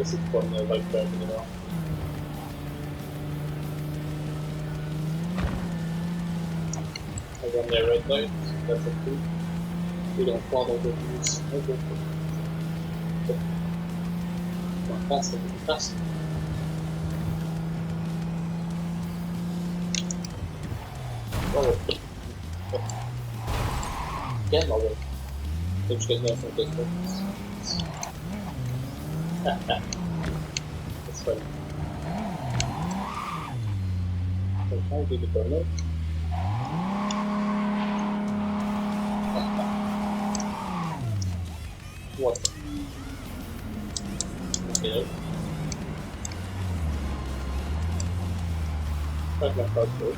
There's a corner like driving around. I run their red light, that's a coup. We don't follow the rules. Okay. Come on, faster, faster. Oh. Get my way. Don't you guys know from this one? That's funny. So can I do the burnout? What? Okay. That's my car through.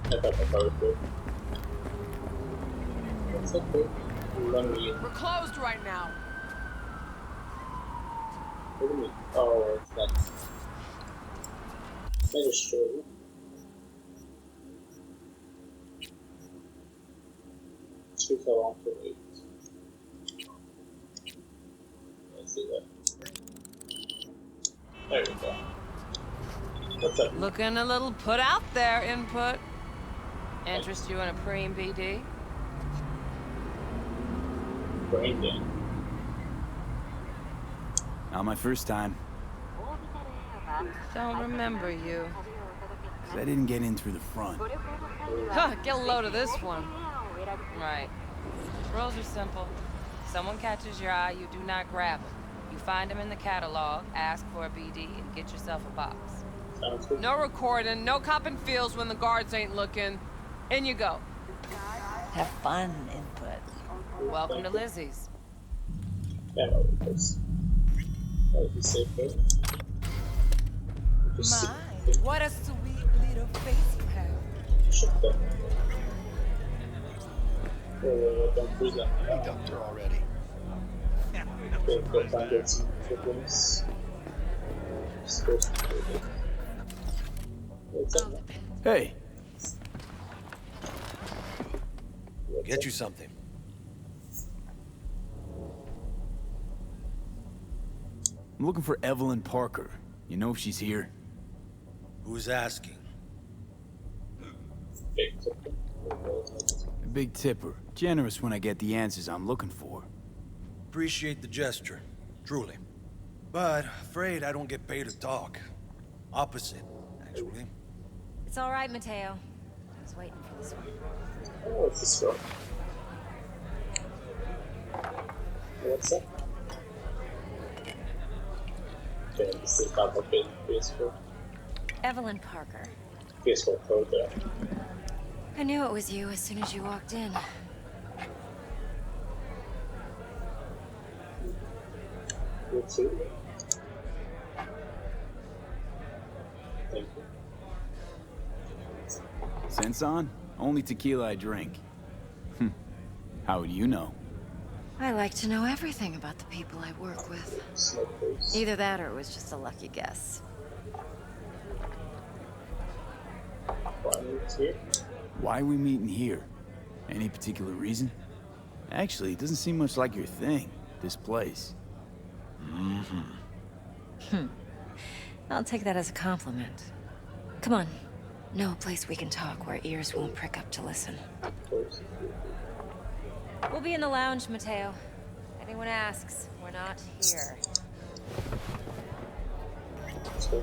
I got my car through. That's okay. We're closed right now. What do you mean? Oh, it's not. Let me just show you. Too far on to wait. Let's see that. There we go. What's up? Looking a little put out there, input. Interest you in a preem BD? Brain game. Not my first time. Don't remember you. 'Cause I didn't get in through the front. Huh, get a load of this one. Right. Rules are simple. Someone catches your eye, you do not grab them. You find them in the catalog, ask for a BD, and get yourself a box. Sounds good. No recording, no copping feels when the guards ain't looking. In you go. Have fun, input. Welcome to Lizzie's. Yeah, no, because that would be safer. Just My, what a sweet little face you have. shut them. Don't freeze them. Hey, doctor already. Go find out some problems. Supposed to do it. What's up? Hey, Get you something. I'm looking for Evelyn Parker. You know if she's here? Who's asking? A big tipper. Generous when I get the answers I'm looking for. Appreciate the gesture, truly. But afraid I don't get paid to talk. Opposite, actually. It's all right, Mateo. I was waiting for this one. Oh, what's this one? What's that? Okay, this is not a PS4. Evelyn Parker. PS4 Pro there. I knew it was you as soon as you walked in. You too? Thank you. Sense on? Only tequila I drink. How would you know? I like to know everything about the people I work with. Smoke face. Either that or it was just a lucky guess. It's here. Why are we meeting here? Any particular reason? Actually, it doesn't seem much like your thing, this place. I'll take that as a compliment. Come on. Know a place we can talk where ears won't prick up to listen. Of course. We'll be in the lounge, Mateo. Anyone asks, we're not here. So,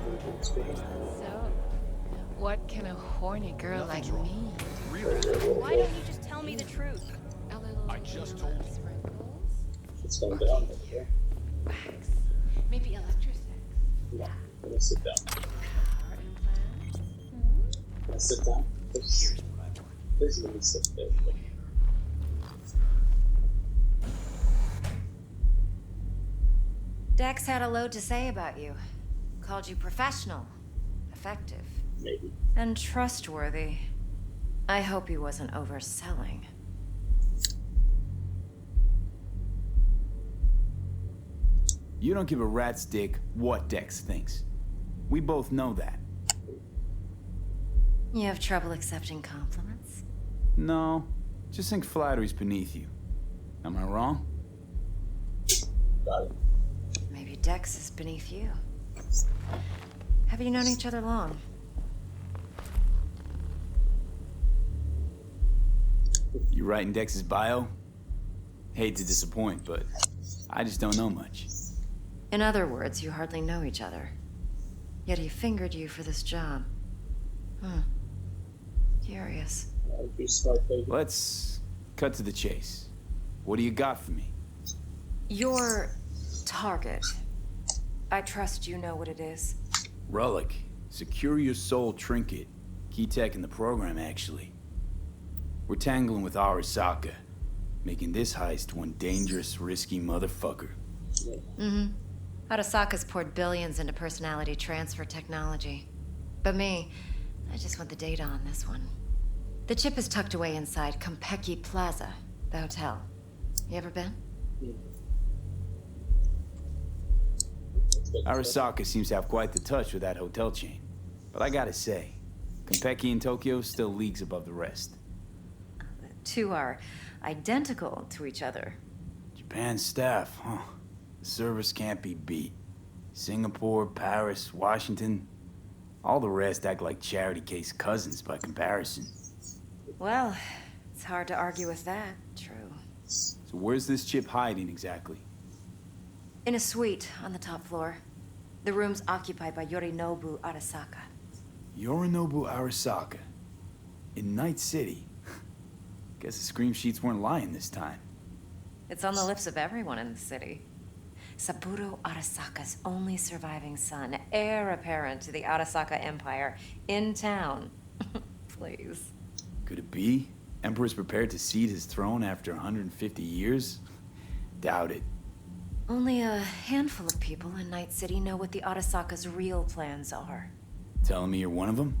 What can a horny girl like me? Why don't you just tell me the truth? A little I just told you. sprinkles? it's going down over here. Wax. Maybe electrosex. No, I'm gonna sit down. Power implants. Can I sit down? Please let me sit there. Dex had a load to say about you. Called you professional, effective, Maybe. and trustworthy. I hope he wasn't overselling. You don't give a rat's dick what Dex thinks. We both know that. You have trouble accepting compliments? No, just think flattery's beneath you. Am I wrong? Got it. Dex is beneath you. Have you known each other long? You writing Dex's bio? Hate to disappoint, but I just don't know much. In other words, you hardly know each other. Yet he fingered you for this job. Curious. I'd be smart, baby. Let's cut to the chase. What do you got for me? Your target. I trust you know what it is. Relic. Secure your soul trinket. Key tech in the program, actually. We're tangling with Arasaka, making this heist one dangerous, risky motherfucker. Arasaka's poured billions into personality transfer technology. But me, I just want the data on this one. The chip is tucked away inside Konpeki Plaza, the hotel. You ever been? Arasaka seems to have quite the touch with that hotel chain. But I gotta say, Konpeki in Tokyo still leagues above the rest. The two are identical to each other. Japan staff, huh? The service can't be beat. Singapore, Paris, Washington. All the rest act like charity case cousins by comparison. Well, it's hard to argue with that. True. So where's this chip hiding exactly? In a suite on the top floor. The room's occupied by Yorinobu Arasaka. Yorinobu Arasaka. In Night City. Guess the scream sheets weren't lying this time. It's on the lips of everyone in the city. Saburo Arasaka's only surviving son, heir apparent to the Arasaka Empire, in town. Please. Could it be? Emperor's prepared to cede his throne after 150 years? Doubt it. Only a handful of people in Night City know what the Arasaka's real plans are. Telling me you're one of them?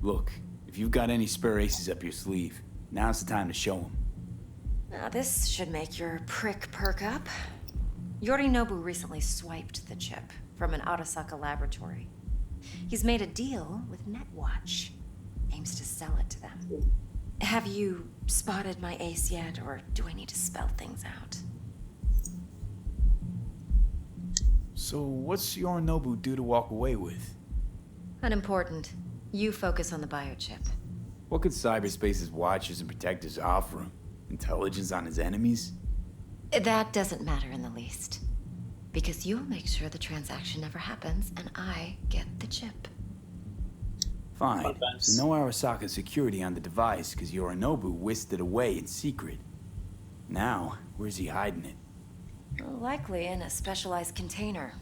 Look, if you've got any spare aces up your sleeve, now's the time to show them. Now this should make your prick perk up. Yorinobu recently swiped the chip from an Arasaka laboratory. He's made a deal with Netwatch. Aims to sell it to them. Have you spotted my ace yet, or do I need to spell things out? So what's Yorinobu due to walk away with? Unimportant. You focus on the biochip. What could cyberspace's watchers and protectors offer him? Intelligence on his enemies? That doesn't matter in the least. Because you'll make sure the transaction never happens, and I get the chip. Fine. So no Arasaka security on the device, because Yorinobu whisked it away in secret. Now, where's he hiding it? Likely in a specialized container.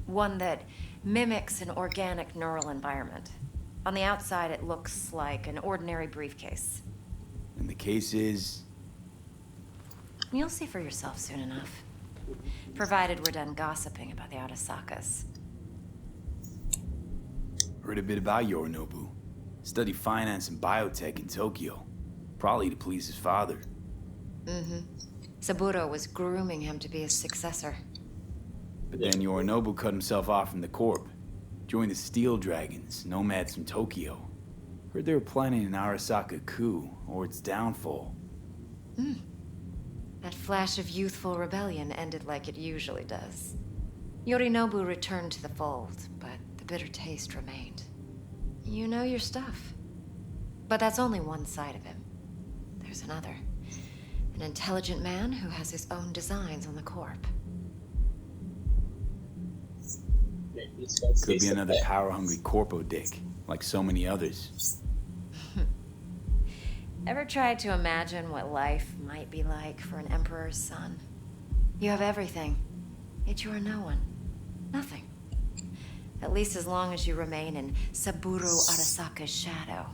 One that mimics an organic neural environment. On the outside, it looks like an ordinary briefcase. And the case is... You'll see for yourself soon enough. Provided we're done gossiping about the Arasakas. Heard a bit about Yorinobu. Studied finance and biotech in Tokyo. Probably to please his father. Saburo was grooming him to be his successor. But then Yorinobu cut himself off from the Corp. Joined the Steel Dragons, nomads from Tokyo. Heard they were planning an Arasaka coup, or its downfall. That flash of youthful rebellion ended like it usually does. Yorinobu returned to the fold, but the bitter taste remained. You know your stuff. But that's only one side of him. There's another. An intelligent man who has his own designs on the Corp. Could be another power-hungry corpo dick, like so many others. Ever tried to imagine what life might be like for an emperor's son? You have everything, yet you are no one. Nothing. At least as long as you remain in Saburo Arasaka's shadow.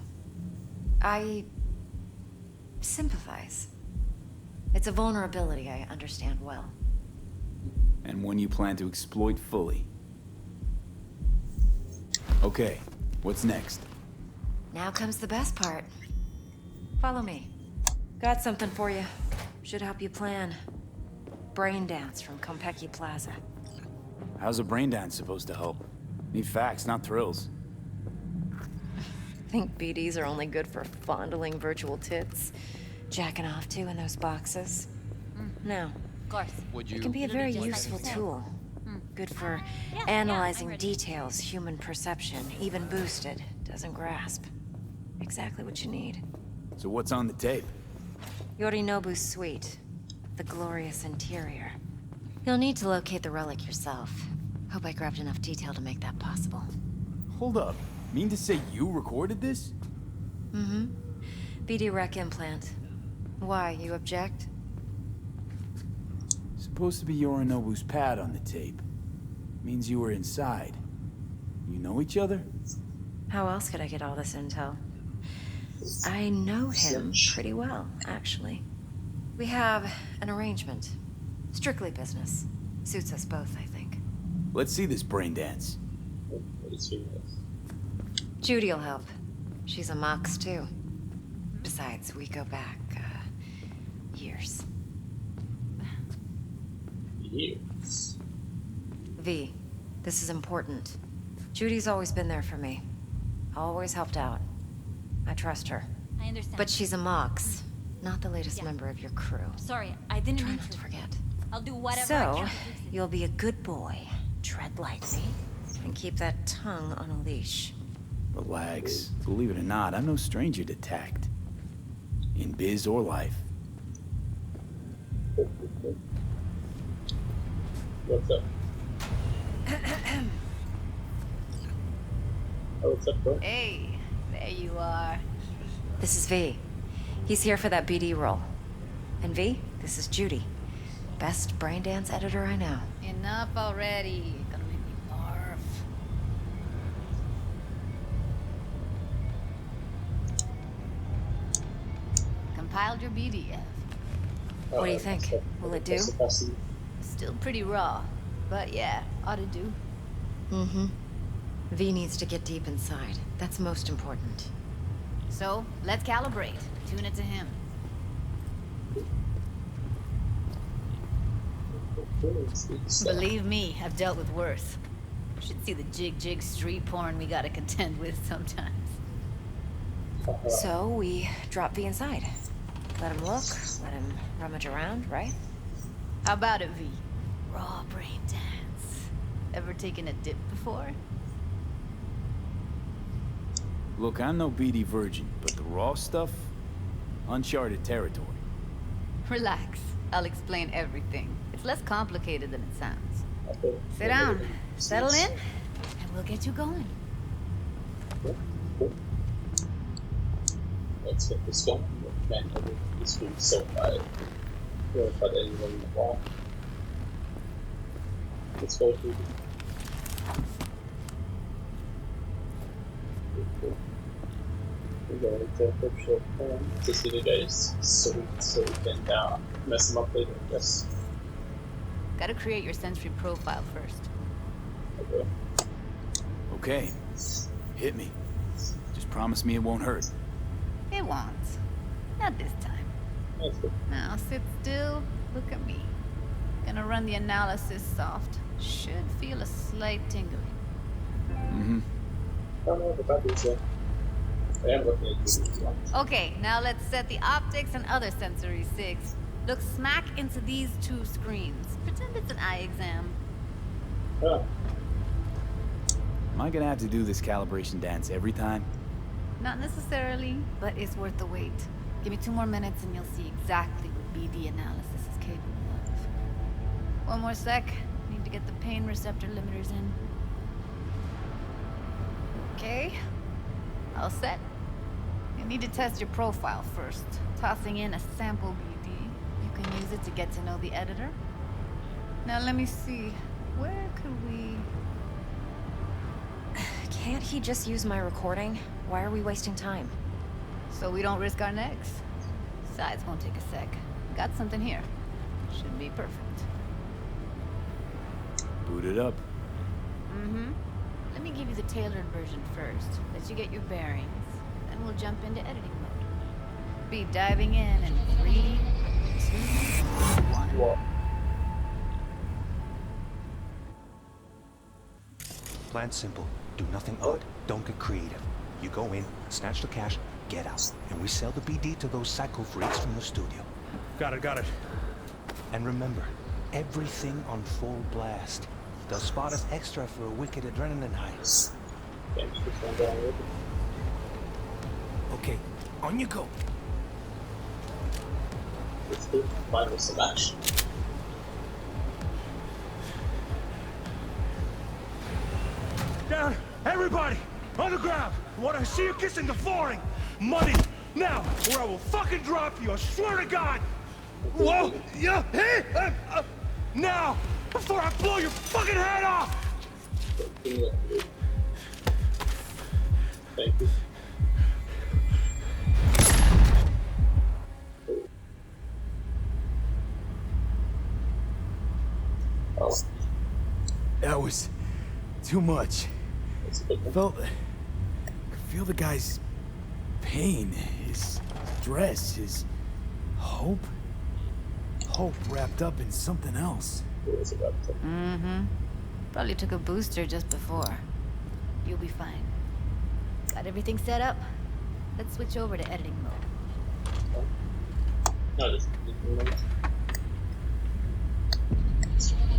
I sympathize. It's a vulnerability I understand well. And one you plan to exploit fully. Okay, what's next? Now comes the best part. Follow me. Got something for you. Should help you plan. Brain dance from Konpeki Plaza. How's a brain dance supposed to help? Need facts, not thrills. Think BDs are only good for fondling virtual tits? Jacking off to in those boxes? No. Of course. It can be a very useful tool. Good for analyzing details human perception, even boosted, doesn't grasp. Exactly what you need. So what's on the tape? Yorinobu's suite. The glorious interior. You'll need to locate the relic yourself. Hope I grabbed enough detail to make that possible. Hold up. Mean to say you recorded this? Mm-hmm. BD rec implant. Why, you object? Supposed to be Yorinobu's pad on the tape. Means you were inside. You know each other? How else could I get all this intel? I know him pretty well, actually. We have an arrangement. Strictly business. Suits us both, I think. Let's see this brain dance. Judy'll help. She's a Mox, too. Besides, we go back, years. Years. V, this is important. Judy's always been there for me. Always helped out. I trust her. I understand. But she's a Mox, not the latest member of your crew. Sorry, I didn't Try mean not to forget. I'll do whatever I So, can. you'll be a good boy, tread lightly, and keep that tongue on a leash. Relax. Believe it or not, I'm no stranger to tact. In biz or life. What's up? Oh, what's up, bro? Hey, there you are. This is V. He's here for that BD role. And V, this is Judy. Best brain dance editor I know. Enough already. Gonna make me barf. Compiled your BDF. What do you think? Will it do? Still pretty raw, but yeah, ought to do. Mm-hmm. V needs to get deep inside. That's most important. So, let's calibrate. Tune it to him. Believe me, I've dealt with worse. Should see the jig street porn we gotta contend with sometimes. So, we drop V inside. Let him look, let him rummage around, right? How about it, V? Raw brain dance. Ever taken a dip before? Look, I'm no BD virgin, but the raw stuff? Uncharted territory. Relax. I'll explain everything. It's less complicated than it sounds. Sit down, settle in, and we'll get you going. Let's get this going. Man, this food's so bad. Really put anyone in the wall. Let's go through. We're going to a crypto plan to see the guys so we can mess them up later, I guess. Gotta create your sensory profile first. Okay. Okay. Hit me. Just promise me it won't hurt. It won't. Not this time. That's good. Now sit still, look at me. Gonna run the analysis soft. Should feel a slight tingling. Mm-hmm. I don't know about this yet. I am looking at this one. Okay, now let's set the optics and other sensory sigs. Look smack into these two screens. Pretend it's an eye exam. Oh, Am I gonna have to do this calibration dance every time? Not necessarily, but it's worth the wait. Give me 2 more minutes and you'll see exactly what BD analysis is capable of. 1 more sec. Need to get the pain receptor limiters in. Okay. All set. You need to test your profile first. Tossing in a sample BD. You can use it to get to know the editor. Now let me see. Where could we... Can't he just use my recording? Why are we wasting time? So we don't risk our necks. Besides, won't take a sec. Got something here. Should be perfect. Boot it up. Mm-hmm. Let me give you the tailored version first. Let you get your bearings. Then we'll jump into editing mode. Be diving in 3, 2, 1. what? Plan simple. Do nothing odd. Don't get creative. You go in, snatch the cash, get out. And we sell the BD to those psycho freaks from the studio. Got it. And remember, everything on full blast. They'll spot us extra for a wicked adrenaline high. Okay, on you go. Let's do finally some action. Down, everybody, on the ground. I want to see you kissing the flooring. Money, now, or I will fucking drop you. I swear to God. Whoa, yeah, hey, now, before I blow your fucking head off. Thank you. Oh, That was too much. that's a big one. I could feel the guy's pain, his stress, his hope. Hope wrapped up in something else. It was about to. Mm-hmm. Probably took a booster just before. You'll be fine. Got everything set up? Let's switch over to editing mode. No, just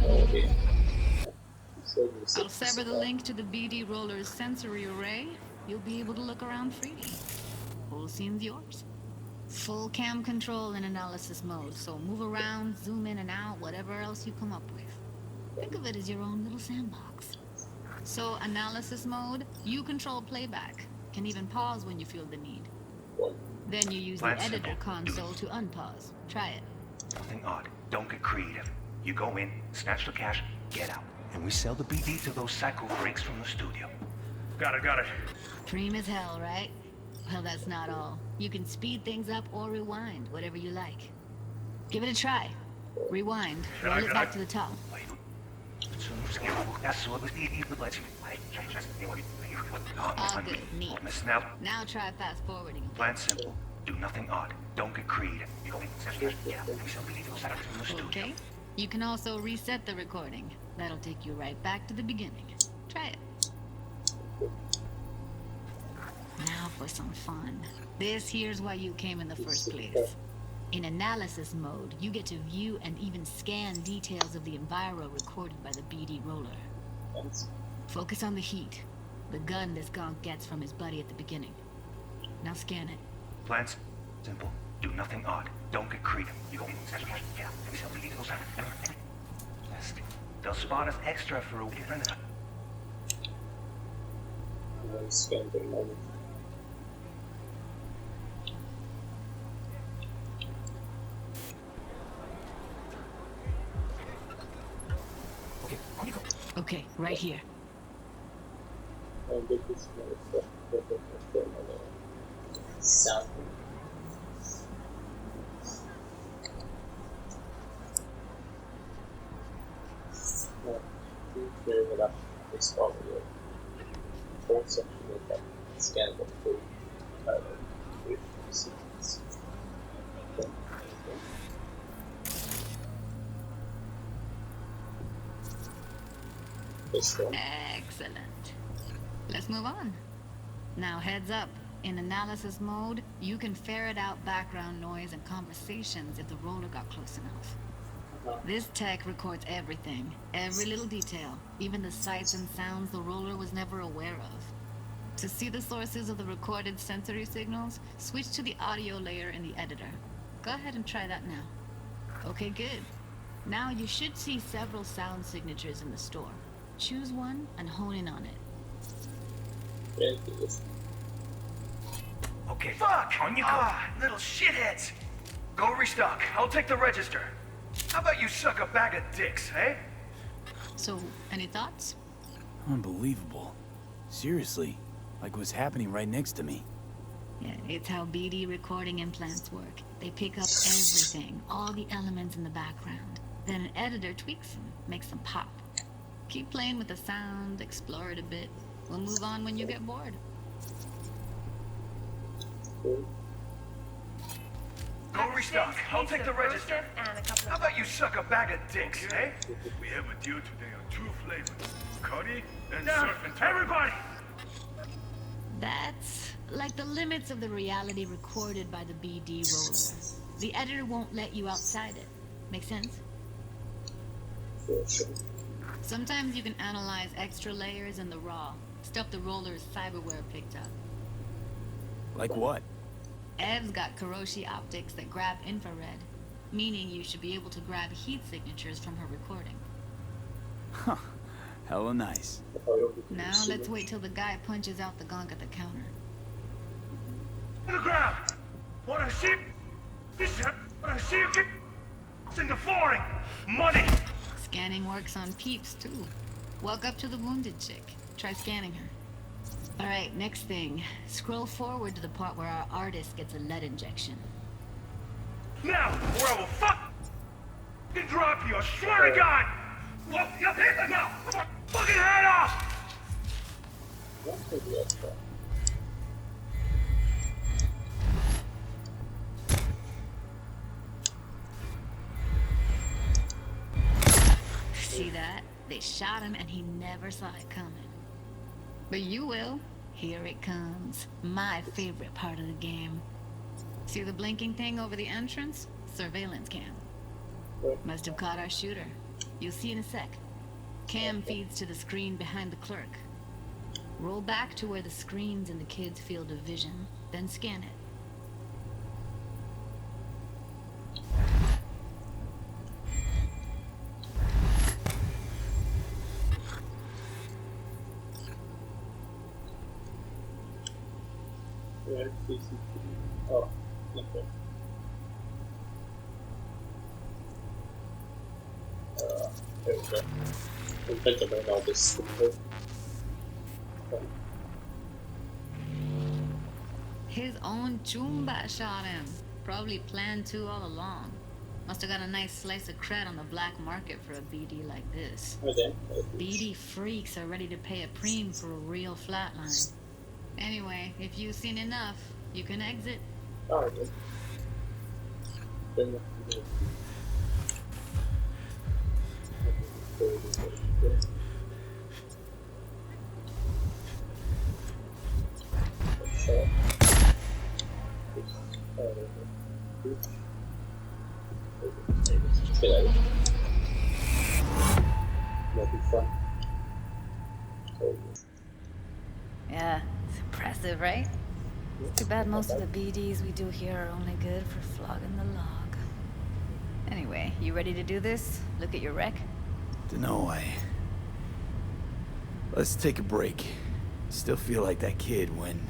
oh, yeah. I'll sever the link to the BD Roller's sensory array. You'll be able to look around freely. Whole scene's yours. Full cam control in analysis mode, so move around, zoom in and out, whatever else you come up with. Think of it as your own little sandbox. So analysis mode, you control playback. Can even pause when you feel the need. Then you use the editor console to unpause. Try it. Nothing odd. Don't get creative. You go in, snatch the cash, get out. And we sell the BD to those psycho freaks from the studio. Got it. Dream as hell, right? Well, that's not all. You can speed things up or rewind, whatever you like. Give it a try. Rewind. Roll it back to the top. All good. Neat. Now try fast forwarding. Plan simple. Do nothing odd. Don't get creative. You go in, snatch the cash, get out. And we sell BD to those psycho freaks from the studio. Okay. You can also reset the recording. That'll take you right back to the beginning. Try it. Now for some fun. This here's why you came in the first place. In analysis mode, you get to view and even scan details of the enviro recorded by the BD roller. Focus on the heat. The gun this gonk gets from his buddy at the beginning. Now scan it. Plans simple. Do nothing odd. Don't get creative. You go in, snatch the cash, get out. And we sell BD to those psycho freaks. They'll spot us extra for a wicked adrenaline. Spending money. Okay, on you go. Okay, right here. And this is sound. Clear it up. This all the whole section of that scannable food. With sequence. This one. Excellent. Let's move on. Now heads up. In analysis mode, you can ferret out background noise and conversations if the roller got close enough. This tech records everything, every little detail, even the sights and sounds the roller was never aware of. To see the sources of the recorded sensory signals, switch to the audio layer in the editor. Go ahead and try that now. Okay, good. Now you should see several sound signatures in the store. Choose one and hone in on it. Okay. Fuck! On you go. Little shitheads. Go restock. I'll take the register. How about you suck a bag of dicks, eh? So, any thoughts? Unbelievable. Seriously, like what's happening right next to me. Yeah, it's how BD recording implants work. They pick up everything, all the elements in the background. Then an editor tweaks them, makes them pop. Keep playing with the sound, explore it a bit. We'll move on when you get bored. Go restock. I'll take the register. How about you suck a bag of dicks, eh? We have a deal today on 2 flavors. Curry and Now, surf and turf. everybody! That's like the limits of the reality recorded by the BD roller. The editor won't let you outside it. Make sense? For sure. Sometimes you can analyze extra layers in the raw, stuff the roller's cyberware picked up. Like what? Ev's got Kiroshi optics that grab infrared, meaning you should be able to grab heat signatures from her recording. Huh. Hella nice. Now let's wait till the guy punches out the gong at the counter. On the ground! What I see... What I see you get... in the flooring! Money! Scanning works on peeps, too. Walk up to the wounded chick. Try scanning her. Alright, next thing. Scroll forward to the part where our artist gets a lead injection. Now, or I will fucking drop you, I swear to God! Well, you hit the now! Fucking head off! What could be extra? See that? They shot him and he never saw it coming. But you will. Here it comes. My favorite part of the game. See the blinking thing over the entrance? Surveillance cam. Must have caught our shooter. You'll see in a sec. Cam feeds to the screen behind the clerk. Roll back to where the screen's in the kid's field of vision, then scan it. Red CCTV. Oh, okay. There we go. I think I know this stupid. His own Chumba shot him. Probably planned to all along. Must have got a nice slice of cred on the black market for a BD like this. Okay. BD freaks are ready to pay a preem for a real flatline. Anyway, if you've seen enough, you can exit. Alright. Then that'll be fun. Yeah, it's impressive, right? Too bad most of the BDs we do here are only good for flogging the log. Anyway, you ready to do this? Look at your rec? Dunno, Let's take a break. Still feel like that kid when...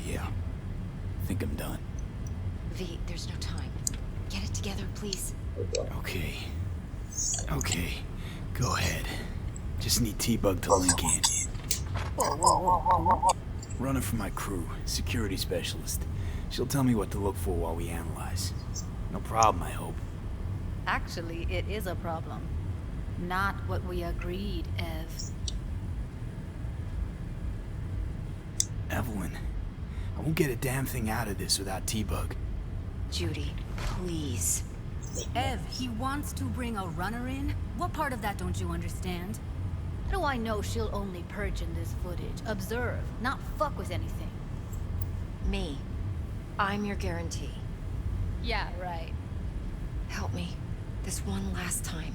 Yeah. I think I'm done. V, there's no time. Get it together, please. Okay. Okay. Go ahead. Just need T-Bug to link in. Running for my crew, security specialist. She'll tell me what to look for while we analyze. No problem, I hope. Actually, it is a problem. Not what we agreed, Ev. Evelyn, I won't get a damn thing out of this without T-Bug. Judy, please. Ev, he wants to bring a runner in? What part of that don't you understand? How do I know she'll only perch in this footage? Observe, not fuck with anything. Me. I'm your guarantee. Yeah, right. Help me. This one last time.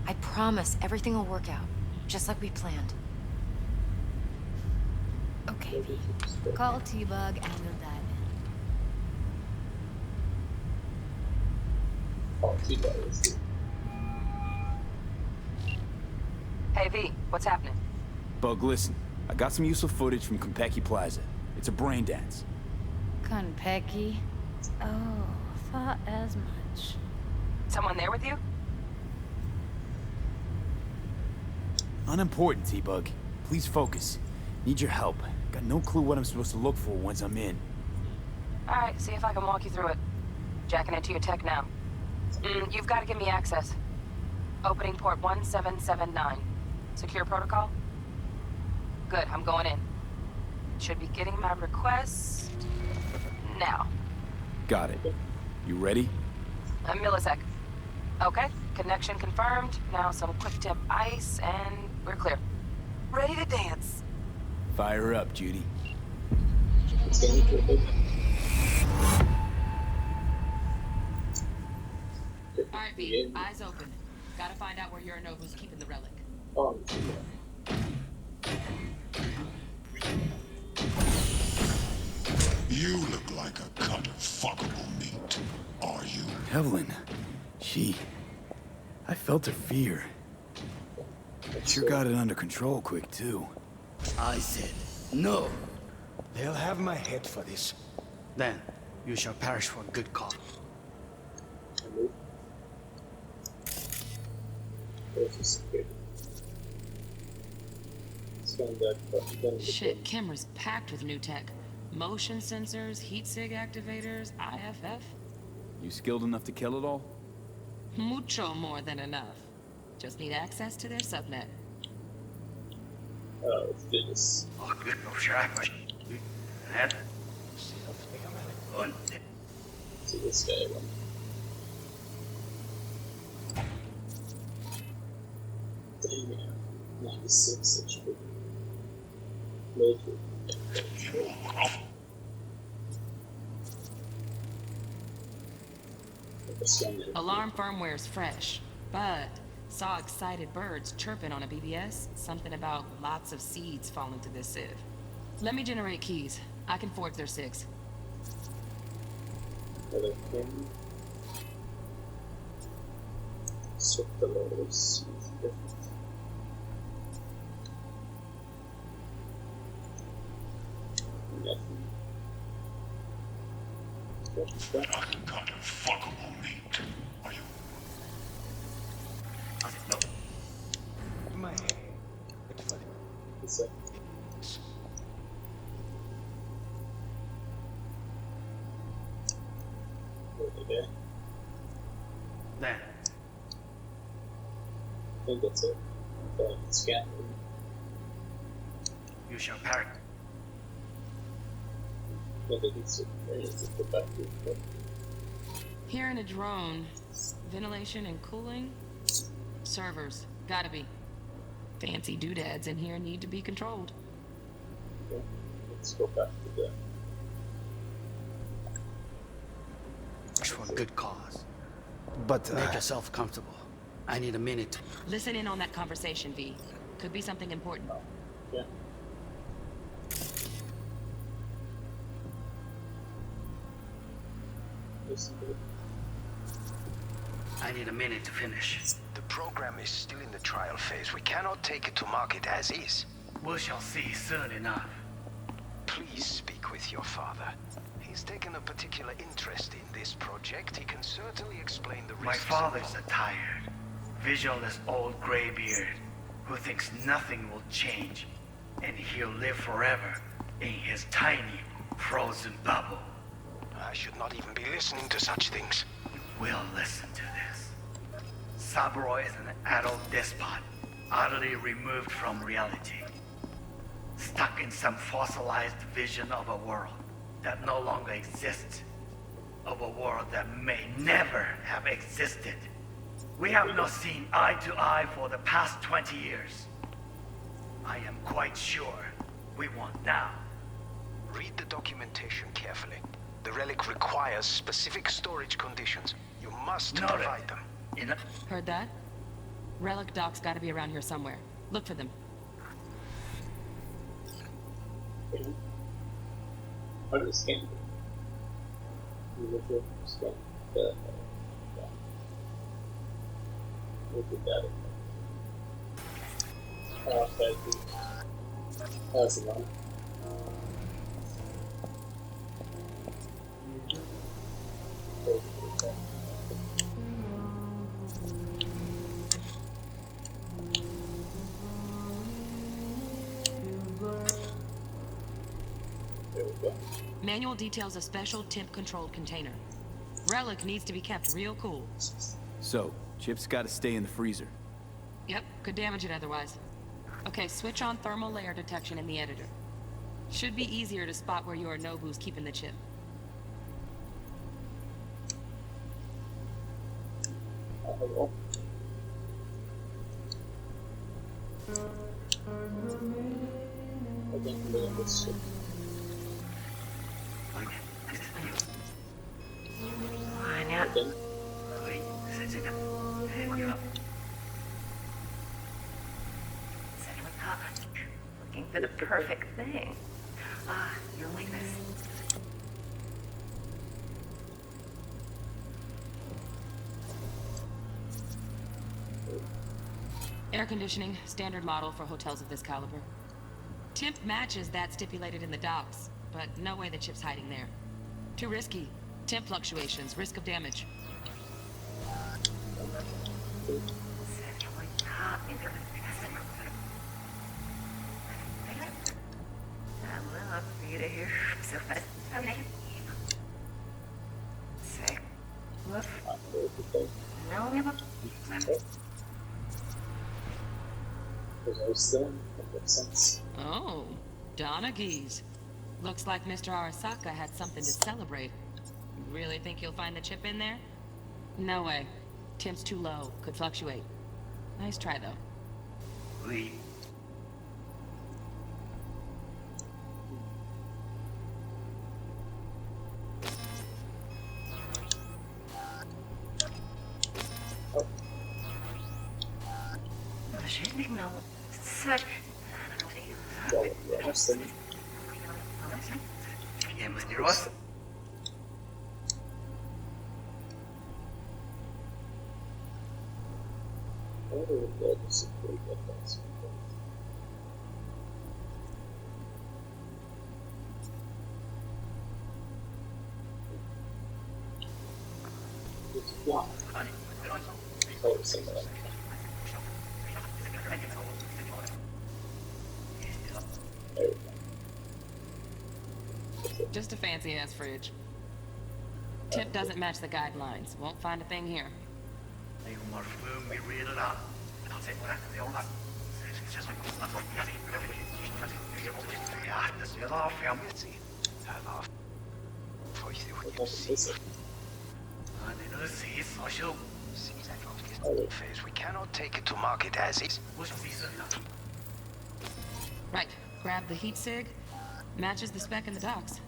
I promise everything will work out. Just like we planned. Okay, V. Call T-Bug and we'll dive in. Oh, T-Bug is Hey, V, what's happening? Bug, listen. I got some useful footage from Konpeki Plaza. It's a brain dance. Konpeki? Oh, thought as much. Someone there with you? Unimportant, T-Bug. Please focus. Need your help. Got no clue what I'm supposed to look for once I'm in. Alright, see if I can walk you through it. Jacking into your tech now. You've got to give me access. Opening port 1779. Secure protocol? Good, I'm going in. Should be getting my request... now. Got it. You ready? A millisec. Okay, connection confirmed. Now some quick tip ice, and we're clear. Ready to dance. Fire her up, Judy. It's gonna be good. Alright, B, eyes open. Gotta find out where Yorinobu's keeping the relic. Oh, You look like a cut of fuckable meat. Are you? Evelyn. She... I felt her fear. Sure got it under control quick, too. I said, no. They'll have my head for this. Then, you shall perish for a good cause. Shit, camera's packed with new tech. Motion sensors, heat sig activators, IFF. You skilled enough to kill it all? Mucho more than enough. Just need access to their subnet. Oh, let's do this. Oh, good. No shot. That. See this guy one. Damn, 96 HP. Major. Alarm firmware's fresh, but saw excited birds chirping on a BBS. Something about lots of seeds falling to this sieve. Let me generate keys. I can forge their SIGs. Sort the load of seeds. Nothing. Another cut of fuckable meat. Are you? No. My head. It's funny. What's that? Okay. Then, I think that's it. Scan. you shall perish. I think it's go back to it. Here in a drone, ventilation and cooling, servers, gotta be. Fancy doodads in here need to be controlled. Okay. Let's go back to the. It's for a good cause. But make yourself comfortable. I need a minute. Listen in on that conversation, V. Could be something important. Yeah. Listen to it. I need a minute to finish. The program is still in the trial phase. We cannot take it to market as is. We shall see soon enough. Please speak with your father. He's taken a particular interest in this project. He can certainly explain the risks. My father's a tired, visionless old graybeard who thinks nothing will change, and he'll live forever in his tiny, frozen bubble. I should not even be listening to such things. We'll listen to this. Saburo is an adult despot, utterly removed from reality. Stuck in some fossilized vision of a world that no longer exists. Of a world that may never have existed. We have not seen eye to eye for the past 20 years. I am quite sure we want now. Read the documentation carefully. The relic requires specific storage conditions. You must provide them. Heard that? Relic docs gotta be around here somewhere. Look for them. How do we scan it? We look at scan the look at that. Okay, that's enough. There we go. Manual details a special temp-controlled container. Relic needs to be kept real cool. So, chips gotta stay in the freezer. Yep, could damage it otherwise. Okay, switch on thermal layer detection in the editor. Should be easier to spot where Yorinobu's keeping the chip. Hello. can't live in this shit. Again? Looking for the perfect thing. Ah, you'll like this. Air conditioning, standard model for hotels of this caliber. Temp matches that stipulated in the docs, but no way the chip's hiding there. Too risky. Temp fluctuations, risk of damage. Because I was still in, that makes sense. Oh, Donaghy's. Looks like Mr. Arasaka had something to celebrate. Really think you'll find the chip in there? No way. Temp's too low. Could fluctuate. Nice try, though. Lee. Bienvenidos. Just a fancy-ass fridge. Tip doesn't match the guidelines. Won't find a thing here. We cannot take it to market as is. Right. Grab the heat sig. Matches the spec in the docs.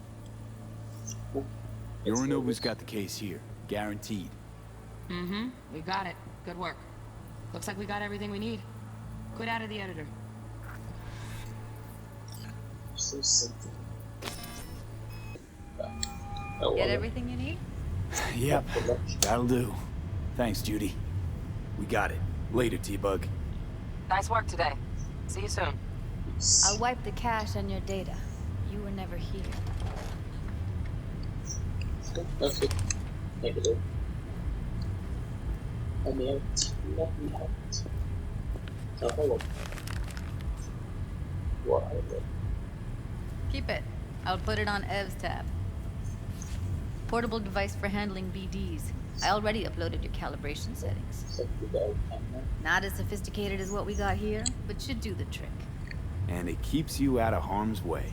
Yorinobu's got the case here. Guaranteed. Mm-hmm. We got it. Good work. Looks like we got everything we need. Quit out of the editor. So simple. Get everything you need? Yep, that'll do. Thanks, Judy. We got it. Later, T-Bug. Nice work today. See you soon. I'll wipe the cache on your data. You were never here. That's it. Negative. I mean, nothing happened. So hold on. What I did. Keep it. I'll put it on Ev's tab. Portable device for handling BDs. I already uploaded your calibration settings. Not as sophisticated as what we got here, but should do the trick. And it keeps you out of harm's way.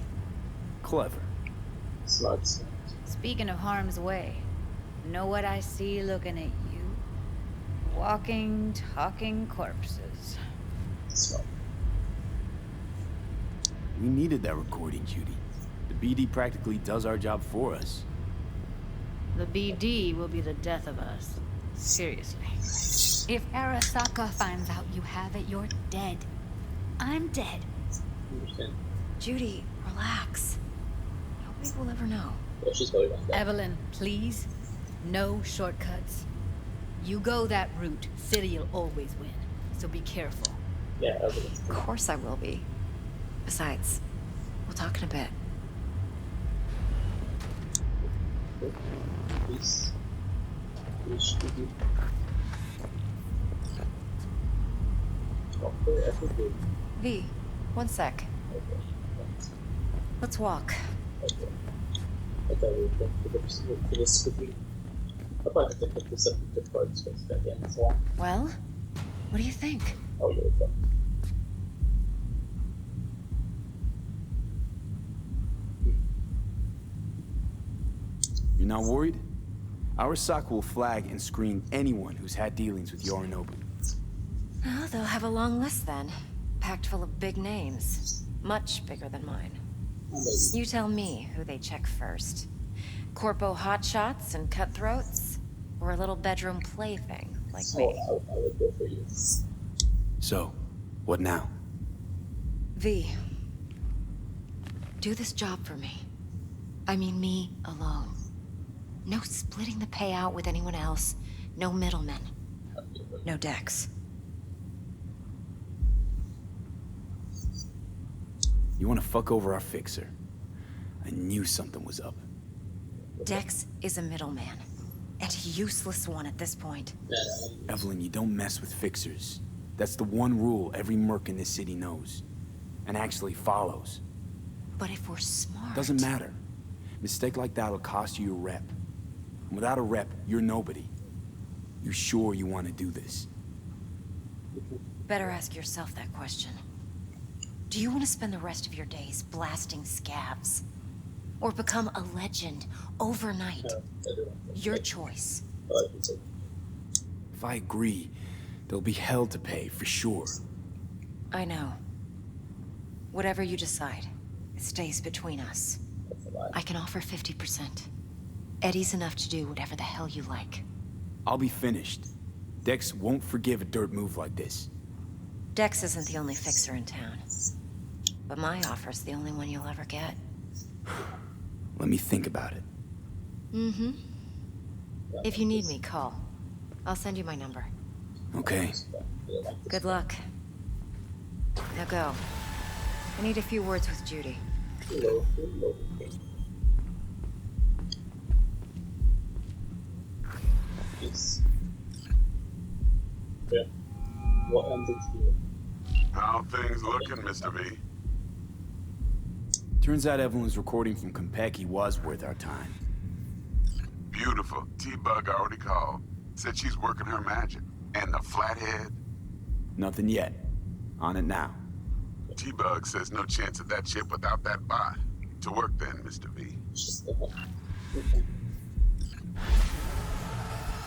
Clever. Smart. Speaking of harm's way, know what I see looking at you? Walking, talking corpses. Smart. We needed that recording, Judy. The BD practically does our job for us. The BD will be the death of us. Seriously. If Arasaka finds out you have it, you're dead. I'm dead. Understand. Judy, relax. Nobody will ever know. Yeah, she's probably not that. Evelyn, please. No shortcuts. You go that route, City'll always win. So be careful. Yeah, Evelyn. Of course I will be. Besides, we'll talk in a bit. Peace. Peace to you. Okay, I think we... V, one sec. Okay. Thanks. Let's walk. Okay. I thought we were going to this quickly. I probably have to pick this up in good parts because it's got the end as well. Well, what do you think? Oh, yeah, it's fun. You're not worried? Arasaka will flag and screen anyone who's had dealings with Yorinobu. Oh, they'll have a long list then. Packed full of big names. Much bigger than mine. You tell me who they check first. Corpo hotshots and cutthroats? Or a little bedroom plaything like me? I would go for you. So, what now? V. Do this job for me. I mean me alone. No splitting the payout with anyone else. No middlemen. No Dex. You want to fuck over our fixer? I knew something was up. Dex is a middleman. And a useless one at this point. Evelyn, you don't mess with fixers. That's the one rule every merc in this city knows. And actually follows. But if we're smart... Doesn't matter. Mistake like that'll cost you your rep. And without a rep, you're nobody. You sure you want to do this? Better ask yourself that question. Do you want to spend the rest of your days blasting scabs? Or become a legend overnight? Your choice. If I agree, there'll be hell to pay, for sure. I know. Whatever you decide, it stays between us. I can offer 50%. Eddie's enough to do whatever the hell you like. I'll be finished. Dex won't forgive a dirt move like this. Dex isn't the only fixer in town. But my offer's the only one you'll ever get. Let me think about it. Mm-hmm. If you need me, call. I'll send you my number. Okay. Good luck. Now go. I need a few words with Judy. Yes. Yeah. What ended here? How things looking, Mr. V? Turns out Evelyn's recording from Compeki was worth our time. Beautiful. T-Bug already called. Said she's working her magic. And the flathead? Nothing yet. On it now. T-Bug says no chance of that chip without that bot. To work then, Mr. V.